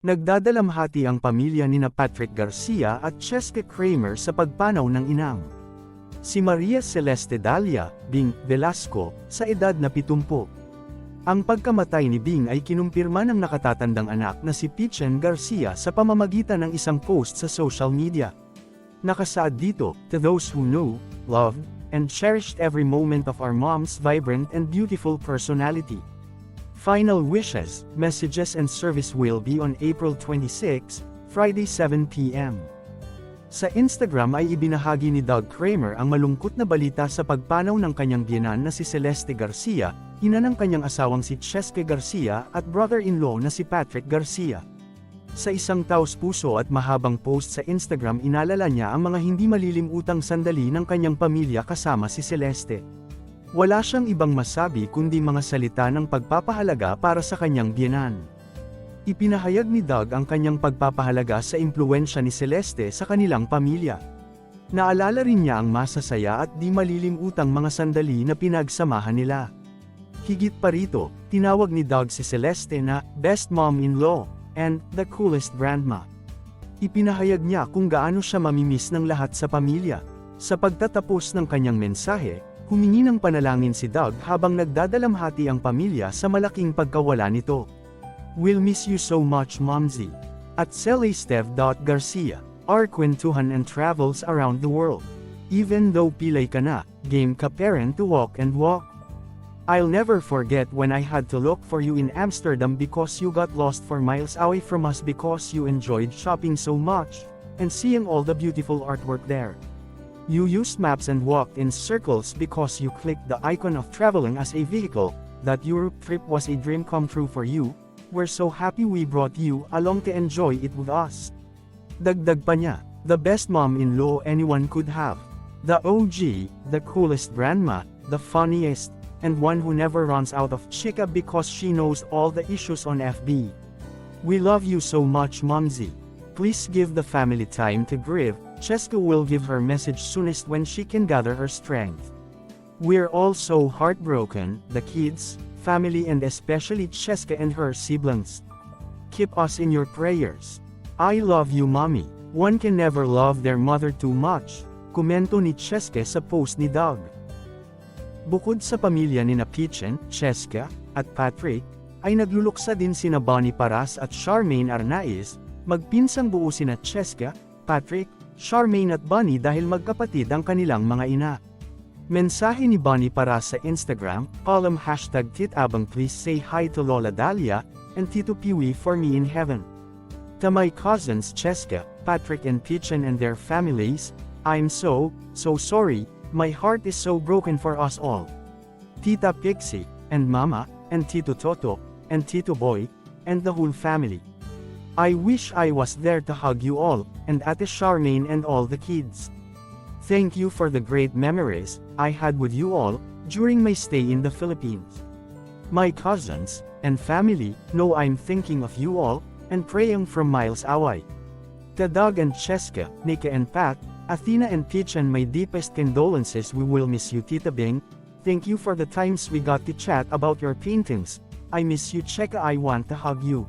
Nagdadalamhati ang pamilya nina Patrick Garcia at Cheska Kramer sa pagpanaw ng inang. Si Maria Celeste Dalia, Bing Velasco, sa edad na 70. Ang pagkamatay ni Bing ay kinumpirma ng nakatatandang anak na si Pichen Garcia sa pamamagitan ng isang post sa social media. Nakasaad dito, "To those who know, loved, and cherished every moment of our mom's vibrant and beautiful personality. Final wishes, messages and service will be on April 26, Friday 7 p.m. Sa Instagram ay ibinahagi ni Doug Kramer ang malungkot na balita sa pagpanaw ng kanyang biyenan na si Celeste Garcia, ina ng kanyang asawang si Cheska Garcia at brother-in-law na si Patrick Garcia. Sa isang taos-puso at mahabang post sa Instagram inalala niya ang mga hindi malilimutang sandali ng kanyang pamilya kasama si Celeste. Wala siyang ibang masabi kundi mga salita ng pagpapahalaga para sa kanyang biyenan. Ipinahayag ni Doug ang kanyang pagpapahalaga sa impluwensya ni Celeste sa kanilang pamilya. Naalala rin niya ang masasaya at di malilimutang mga sandali na pinagsamahan nila. Higit pa rito, tinawag ni Doug si Celeste na "best mom-in-law" and "the coolest grandma". Ipinahayag niya kung gaano siya mamimiss ng lahat sa pamilya. Sa pagtatapos ng kanyang mensahe, humingi ng panalangin si Doug habang nagdadalamhati ang pamilya sa malaking pagkawala nito. "We'll miss you so much, Momzy." At Celestev.Garcia, our kwentuhan and travels around the world. "Even though pilay ka na, game ka parent to walk and walk. I'll never forget when I had to look for you in Amsterdam because you got lost for miles away from us because you enjoyed shopping so much, and seeing all the beautiful artwork there. You used maps and walked in circles because you clicked the icon of traveling as a vehicle. That Europe trip was a dream come true for you. We're so happy we brought you along to enjoy it with us." Dagdag pa niya, "The best mom-in-law anyone could have. The OG, the coolest grandma, the funniest, and one who never runs out of chika because she knows all the issues on FB. We love you so much, Momzy. Please give the family time to grieve. Cheska will give her message soonest when she can gather her strength. We're all so heartbroken, the kids, family and especially Cheska and her siblings. Keep us in your prayers. I love you, Mommy. One can never love their mother too much." Komento ni Cheska sa post ni Doug. Bukod sa pamilya nina Pichen, Cheska, at Patrick, ay nagluluksa din sina Bonnie Paras at Charmaine Arnaiz. Magpinsang buo sina Cheska, Patrick, Charmaine at Bonnie dahil magkapatid ang kanilang mga ina. Mensahe ni Bonnie Paras sa Instagram, column #TitAbang please say hi to Lola Dalia, and Tito Piwi for me in heaven. To my cousins Cheska, Patrick and Pichen and their families, I'm so sorry, my heart is so broken for us all. Tita Pixie, and Mama, and Tito Toto, and Tito Boy, and the whole family. I wish I was there to hug you all, and Ate Charmaine and all the kids. Thank you for the great memories I had with you all during my stay in the Philippines. My cousins and family know I'm thinking of you all and praying from miles away. To Doug and Cheska, Nika and Pat, Athena and Pichen, my deepest condolences. We will miss you, Tita Bing. Thank you for the times we got to chat about your paintings. I miss you, Cheka. I want to hug you.